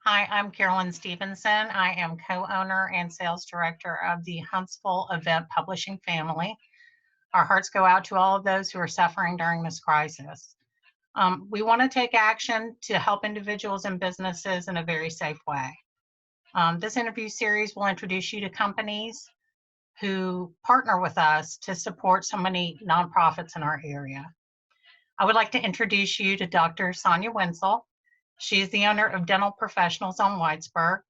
Hi, I'm Carolyn Stevenson. I am co-owner and sales director of the Huntsville Event Publishing family. Our hearts go out to all of those who are suffering during this crisis. We want to take action to help individuals and businesses in a very safe way. This interview series will introduce you to companies who partner with us to support so many nonprofits in our area. I would like to introduce you to Dr. Sonya Wintzell. She is the owner of Dental Professionals on Whitesburg.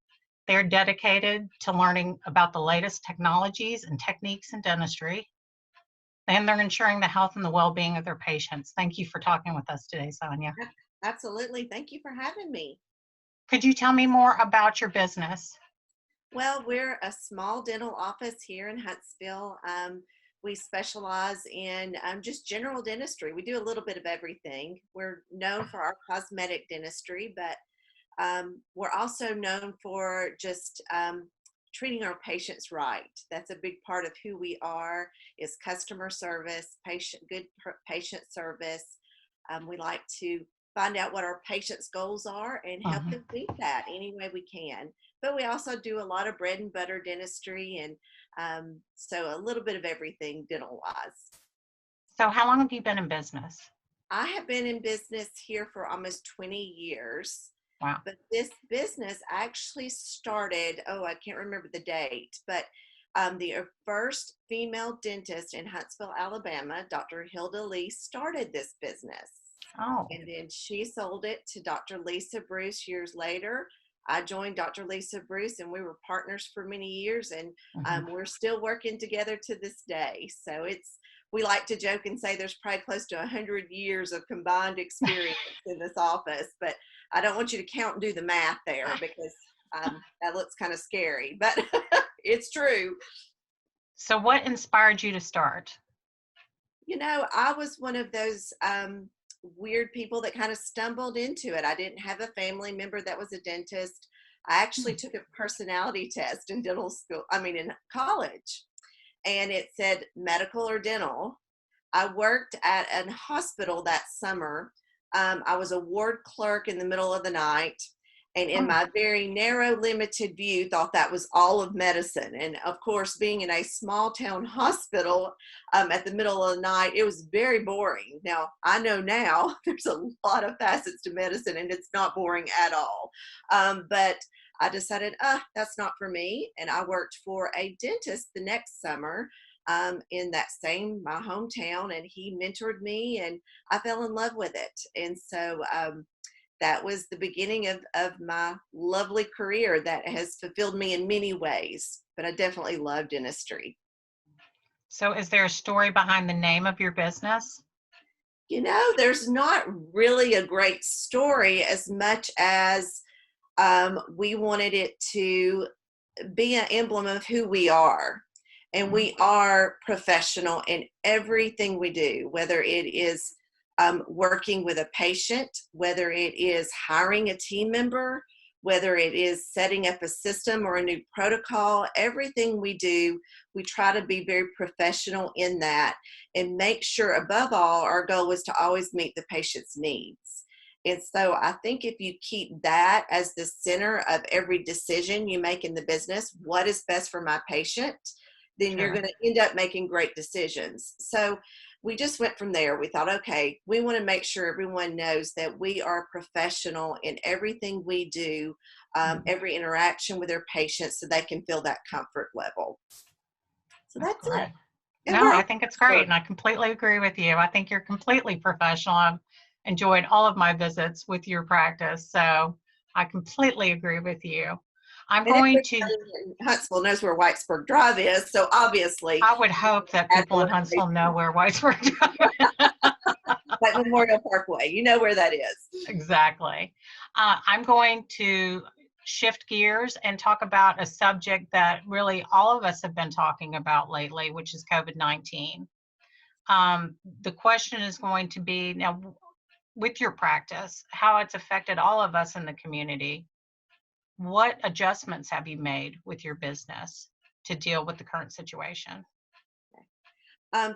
They're dedicated to learning about the latest technologies and techniques in dentistry, and they're ensuring the health and the well-being of their patients. Thank you for talking with us today, Sonya. Absolutely. Thank you for having me. Could you tell me more about your business? Well, we're a small dental office here in Huntsville. We specialize in just general dentistry. We do a little bit of everything. We're known for our cosmetic dentistry, but we're also known for just treating our patients right. That's a big part of who we are, is customer service, good patient service. We like to find out what our patients' goals are and help them meet that any way we can. But we also do a lot of bread and butter dentistry, and so a little bit of everything dental-wise. So how long have you been in business? I have been in business here for almost 20 years. Wow. But this business actually started, I can't remember the date, but the first female dentist in Huntsville, Alabama, Dr. Hilda Lee, started this business. Oh. And then she sold it to Dr. Lisa Bruce years later. I joined Dr. Lisa Bruce, and we were partners for many years, and we're still working together to this day. So we like to joke and say there's probably close to 100 years of combined experience in this office, but I don't want you to count and do the math there, because that looks kind of scary, but it's true. So what inspired you to start? I was one of those weird people that kind of stumbled into it. I didn't have a family member that was a dentist. I actually took a personality test in in college, and it said medical or dental. I worked at a hospital that summer. I was a ward clerk in the middle of the night, and in my very narrow, limited view, thought that was all of medicine. And of course, being in a small town hospital at the middle of the night, it was very boring. Now, I know now there's a lot of facets to medicine, and it's not boring at all. But I decided, that's not for me. And I worked for a dentist the next summer in my hometown, and he mentored me, and I fell in love with it. And so that was the beginning of my lovely career that has fulfilled me in many ways, but I definitely love dentistry. So is there a story behind the name of your business? There's not really a great story as much as we wanted it to be an emblem of who we are. And we are professional in everything we do, whether it is working with a patient, whether it is hiring a team member, whether it is setting up a system or a new protocol. Everything we do, we try to be very professional in that and make sure, above all, our goal is to always meet the patient's needs. And so I think if you keep that as the center of every decision you make in the business, what is best for my patient, then you're going to end up making great decisions. So we just went from there. We thought, okay, we want to make sure everyone knows that we are professional in everything we do, every interaction with their patients, so they can feel that comfort level. So that's it. No, I think it's great, and I completely agree with you. I think you're completely professional. I've enjoyed all of my visits with your practice, so I completely agree with you. Huntsville knows where Whitesburg Drive is, so obviously. I would hope that people in Huntsville know where Whitesburg Drive is. Like Memorial Parkway, you know where that is. Exactly. I'm going to shift gears and talk about a subject that really all of us have been talking about lately, which is COVID-19. The question is going to be, now, with your practice, how it's affected all of us in the community. What adjustments have you made with your business to deal with the current situation?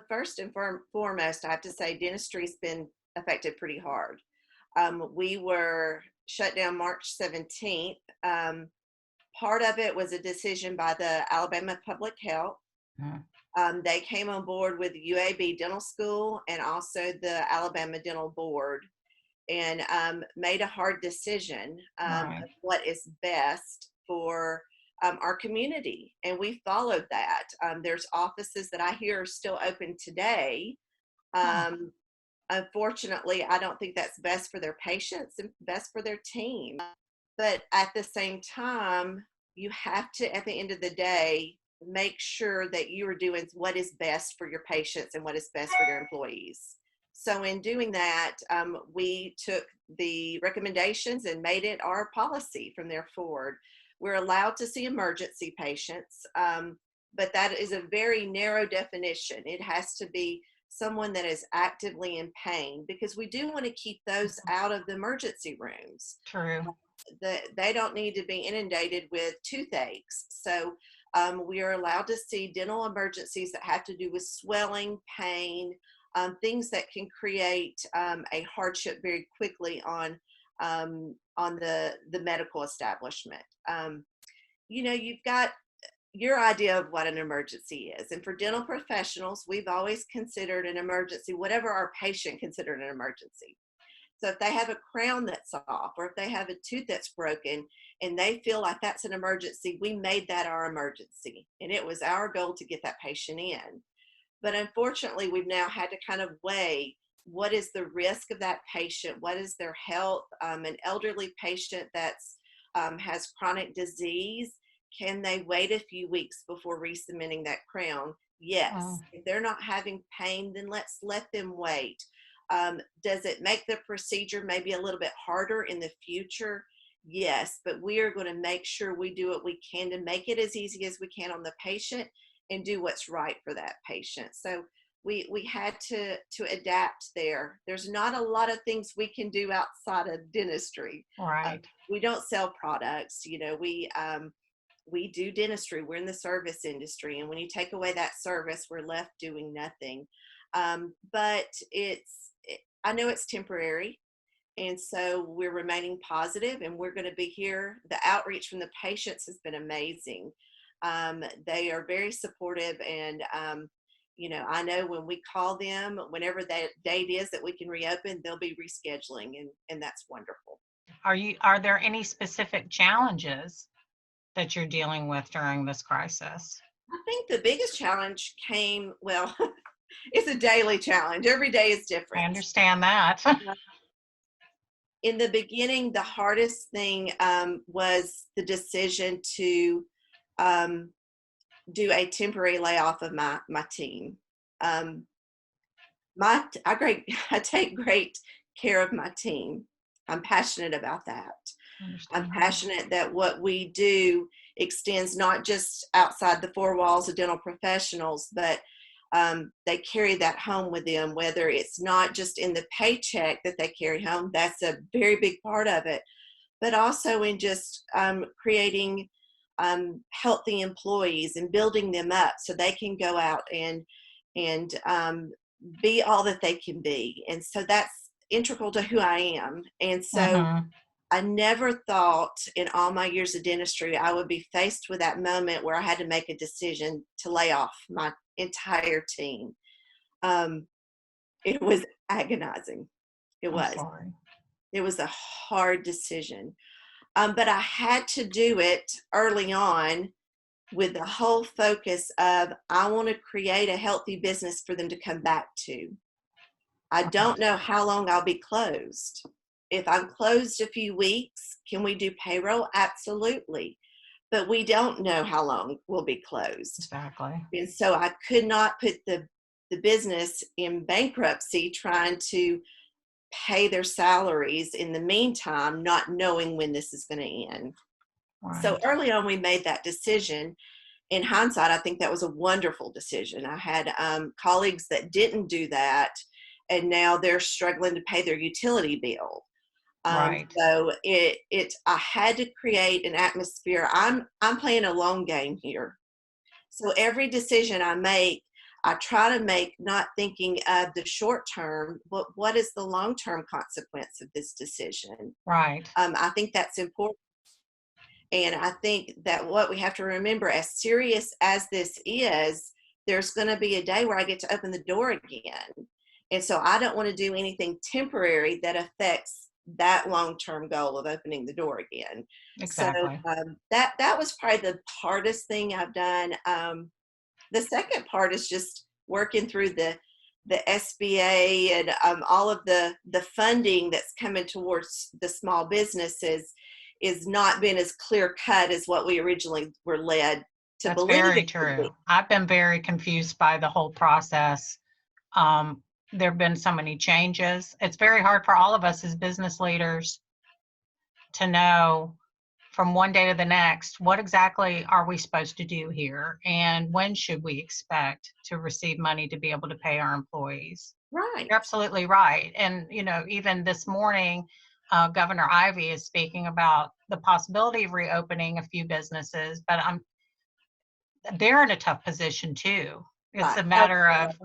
First and foremost, I have to say dentistry's been affected pretty hard. We were shut down March 17th. Part of it was a decision by the Alabama Public Health. They came on board with the UAB Dental School and also the Alabama Dental Board, and made a hard decision of what is best for our community. And we followed that. There's offices that I hear are still open today. Unfortunately, I don't think that's best for their patients and best for their team. But at the same time, you have to, at the end of the day, make sure that you are doing what is best for your patients and what is best for your employees. So in doing that, we took the recommendations and made it our policy from there forward. We're allowed to see emergency patients, but that is a very narrow definition. It has to be someone that is actively in pain, because we do want to keep those out of the emergency rooms. True. They don't need to be inundated with toothaches. So we are allowed to see dental emergencies that have to do with swelling, pain, things that can create a hardship very quickly on the medical establishment. You've got your idea of what an emergency is. And for dental professionals, we've always considered an emergency whatever our patient considered an emergency. So if they have a crown that's off, or if they have a tooth that's broken and they feel like that's an emergency, we made that our emergency. And it was our goal to get that patient in. But unfortunately, we've now had to kind of weigh what is the risk of that patient, what is their health. An elderly patient that's has chronic disease, can they wait a few weeks before resubmitting that crown? Yes. If they're not having pain, then let's let them wait. Does it make the procedure maybe a little bit harder in the future? Yes, but we are going to make sure we do what we can to make it as easy as we can on the patient and do what's right for that patient. So we had to adapt there. There's not a lot of things we can do outside of dentistry. Right. We don't sell products. We do dentistry. We're in the service industry. And when you take away that service, we're left doing nothing. But I know it's temporary. And so we're remaining positive, and we're going to be here. The outreach from the patients has been amazing. They are very supportive, and I know when we call them, whenever that date is that we can reopen, they'll be rescheduling, and that's wonderful. Are there any specific challenges that you're dealing with during this crisis? I think the biggest challenge came, well, it's a daily challenge. Every day is different. I understand that. In the beginning, the hardest thing was the decision to do a temporary layoff of my team. I take great care of my team. I'm passionate about that. I'm passionate that what we do extends not just outside the four walls of dental professionals, but they carry that home with them, whether it's not just in the paycheck that they carry home. That's a very big part of it, but also in just creating healthy employees and building them up so they can go out and be all that they can be. And so that's integral to who I am. And so I never thought in all my years of dentistry I would be faced with that moment where I had to make a decision to lay off my entire team. It was agonizing. It was. It was a hard decision. But I had to do it early on with the whole focus of I want to create a healthy business for them to come back to. I don't know how long I'll be closed. If I'm closed a few weeks, can we do payroll? Absolutely. But we don't know how long we'll be closed. Exactly. And so I could not put the business in bankruptcy trying to pay their salaries in the meantime, not knowing when this is going to end. Right. So early on, we made that decision. In hindsight, I think that was a wonderful decision. I had colleagues that didn't do that, and now they're struggling to pay their utility bill. Right. So I had to create an atmosphere. I'm playing a long game here. So every decision I make, I try to make, not thinking of the short term, but what is the long term consequence of this decision. Right. I think that's important. And I think that what we have to remember, as serious as this is, there's going to be a day where I get to open the door again. And so I don't want to do anything temporary that affects that long-term goal of opening the door again. So Exactly. that was probably the hardest thing I've done. The second part is just working through the SBA and all of the funding that's coming towards the small businesses is not been as clear cut as what we originally were led to That's believe very it could be. true. I've been very confused by the whole process. There have been so many changes. It's very hard for all of us as business leaders to know from one day to the next, what exactly are we supposed to do here? And when should we expect to receive money to be able to pay our employees? Right. You're absolutely right. And, even this morning, Governor Ivey is speaking about the possibility of reopening a few businesses, but they're in a tough position too. It's Right. a Oh, matter of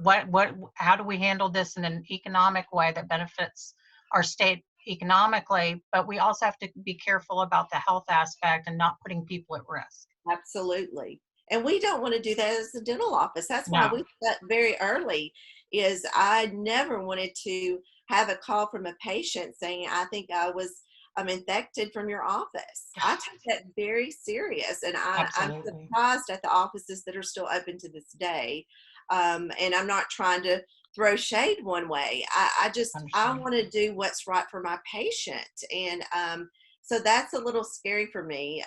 how do we handle this in an economic way that benefits our state economically, but we also have to be careful about the health aspect and not putting people at risk. absolutely. And we don't want to do that as a dental office. That's why No, we set very early, is I never wanted to have a call from a patient saying, I think I'm infected from your office. I take that very serious, and I'm absolutely. surprised at the offices that are still open to this day. And I'm not trying to throw shade one way. I Understand. want to do what's right for my patient, and so that's a little scary for me.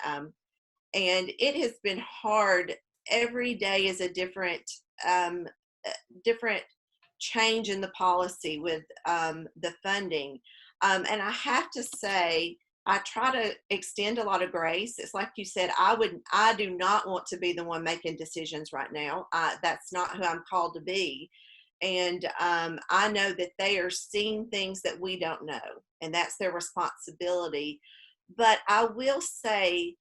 And it has been hard. Every day is a um, uh, different change in the policy with the funding. And I have to say, I try to extend a lot of grace. It's like you said, I do not want to be the one making decisions right now. That's not who I'm called to be. And I know that they are seeing things that we don't know, and that's their responsibility. But I will say,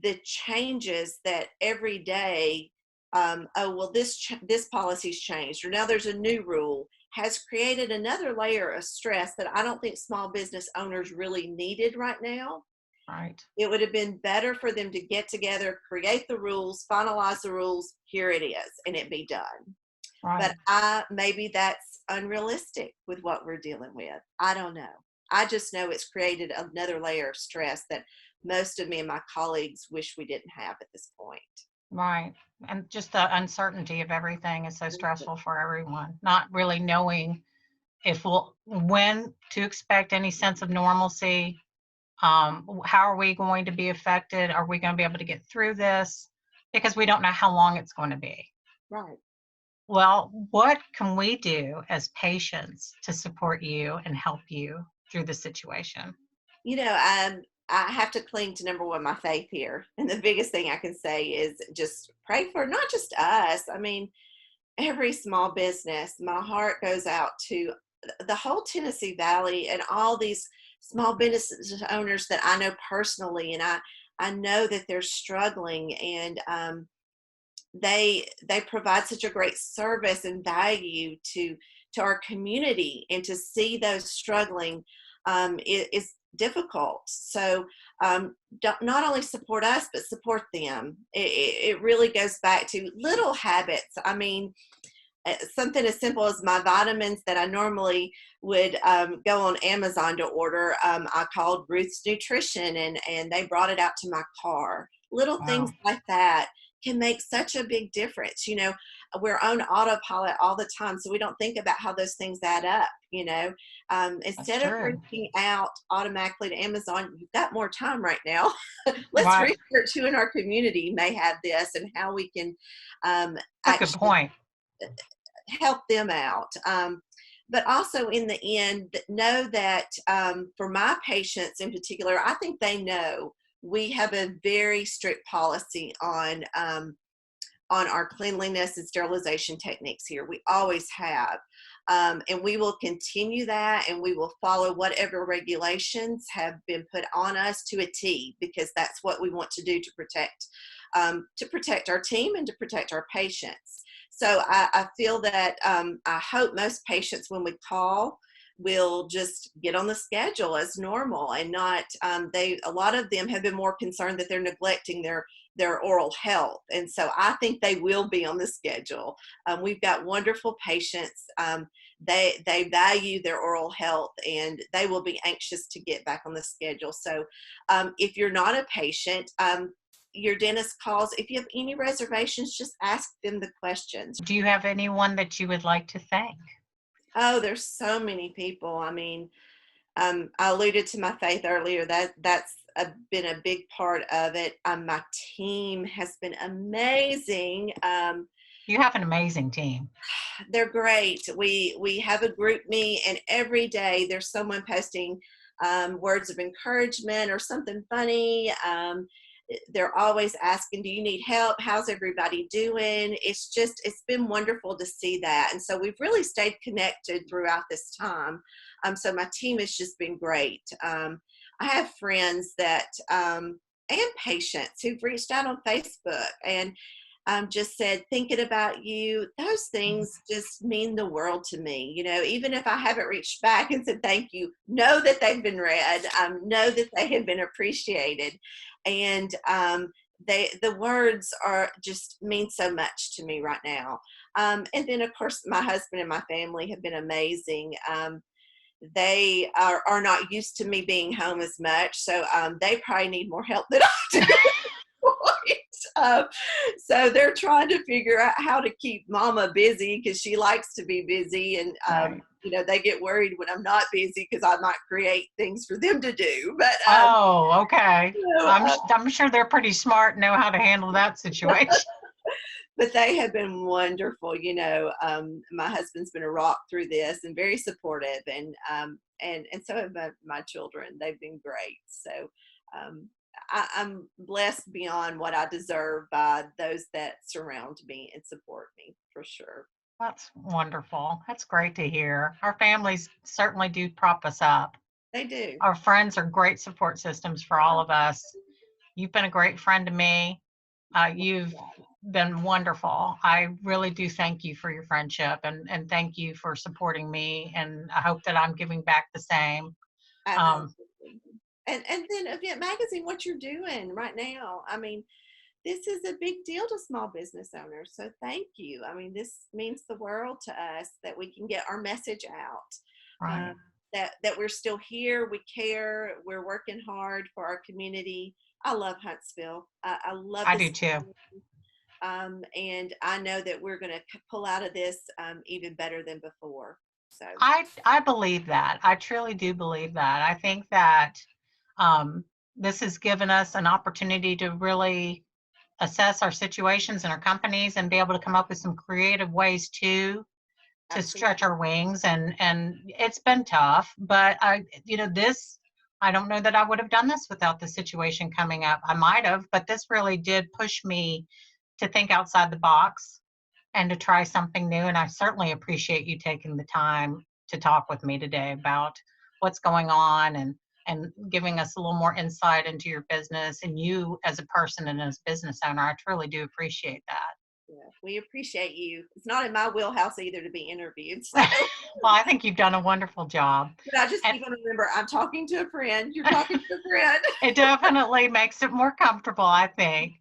the changes that every day, oh well, this policy's changed, or now there's a new rule, has created another layer of stress that I don't think small business owners really needed right now. Right. It would have been better for them to get together, create the rules, finalize the rules, here it is, and it be done. But Right. maybe that's unrealistic with what we're dealing with. I don't know. I just know it's created another layer of stress that most of me and my colleagues wish we didn't have at this point. Right. And just the uncertainty of everything is so stressful for everyone, not really knowing when to expect any sense of normalcy. How are we going to be affected? Are we going to be able to get through this? Because we don't know how long it's going to be. Right. Well, what can we do as patients to support you and help you through the situation? I have to cling to number one, my faith here. And the biggest thing I can say is just pray for not just us. I mean, every small business. My heart goes out to the whole Tennessee Valley and all these small business owners that I know personally. And I know that they're struggling, and they provide such a great service and value to our community, and to see those struggling is difficult. So not only support us, but support them. It really goes back to little habits. I mean, something as simple as my vitamins that I normally would go on Amazon to order. I called Ruth's Nutrition, and they brought it out to my car. Little things Wow, like that can make such a big difference. We're on autopilot all the time, so we don't think about how those things add up. that's Instead of true. reaching out automatically to Amazon, you've got more time right now. Let's Right. research who in our community may have this, and how we can That's a good actually point. help them out. But also, in the end, know that for my patients in particular, I think they know we have a very strict policy on our cleanliness and sterilization techniques here. We always have. And we will continue that, and we will follow whatever regulations have been put on us to a T, because that's what we want to do to protect our team and to protect our patients. So I feel that I hope most patients, when we call, will just get on the schedule as normal and not, a lot of them have been more concerned that they're neglecting their oral health. And so I think they will be on the schedule. We've got wonderful patients. They value their oral health, and they will be anxious to get back on the schedule. So if you're not a patient, your dentist calls. If you have any reservations, just ask them the questions. Do you have anyone that you would like to thank? Oh, there's so many people. I mean, I alluded to my faith earlier. Been a big part of it. My team has been amazing. You have an amazing team. They're great. We have a group meet, and every day there's someone posting words of encouragement or something funny. They're always asking, do you need help? How's everybody doing? It's been wonderful to see that. And so we've really stayed connected throughout this time. So my team has just been great. I have friends and patients who've reached out on Facebook and just said, thinking about you. Those things just mean the world to me. Even if I haven't reached back and said thank you, know that they've been read, know that they have been appreciated. And the words are just mean so much to me right now. And then, of course, my husband and my family have been amazing. They are not used to me being home as much, so they probably need more help than I do. So they're trying to figure out how to keep mama busy, because she likes to be busy, and Right. they get worried when I'm not busy because I might create things for them to do. But Oh, okay. you know, I'm sure they're pretty smart and know how to handle that situation. but they have been wonderful. My husband's been a rock through this and very supportive, and so have my children. They've been great. So I'm blessed beyond what I deserve by those that surround me and support me, for sure. That's wonderful. That's great to hear. Our families certainly do prop us up. They do. Our friends are great support systems for all of us. You've been a great friend to me. You've been wonderful. I really do thank you for your friendship, and thank you for supporting me. And I hope that I'm giving back the same. Um, Absolutely. And then Event Magazine, what you're doing right now. I mean, this is a big deal to small business owners. So thank you. I mean, this means the world to us that we can get our message out. right. That we're still here, we care, we're working hard for our community. I love Huntsville. I love I this, do too. and I know that we're going to pull out of this even better than before. So I believe that. I truly do believe that. I think that um, this has given us an opportunity to really assess our situations and our companies and be able to come up with some creative ways to absolutely, stretch our wings. And it's been tough, but I don't know that I would have done this without the situation coming up. I might have, but this really did push me to think outside the box and to try something new. And I certainly appreciate you taking the time to talk with me today about what's going on, and giving us a little more insight into your business and you as a person and as a business owner. I truly do appreciate that. yeah, we appreciate you. It's not in my wheelhouse either to be interviewed. So, Well, I think you've done a wonderful job. but I just And keep on remember, I'm talking to a friend. You're talking to a friend. it definitely makes it more comfortable, I think.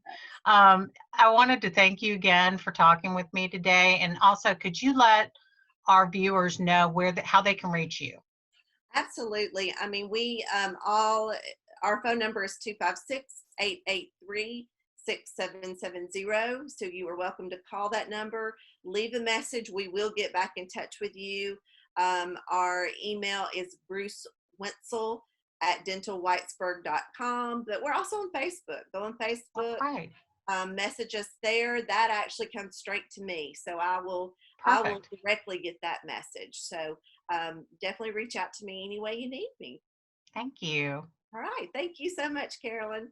I wanted to thank you again for talking with me today. And also, could you let our viewers know how they can reach you? Absolutely. I mean, we all, our phone number is 256-883-6770. So you are welcome to call that number, leave a message. We will get back in touch with you. Our email is Bruce Wintzell at dentalwhitesburg.com. But we're also on Facebook. Go on All Facebook, right. message us there. That actually comes straight to me. So I will Perfect. directly get that message. So definitely reach out to me any way you need me. Thank you. All right. Thank you so much, Carolyn.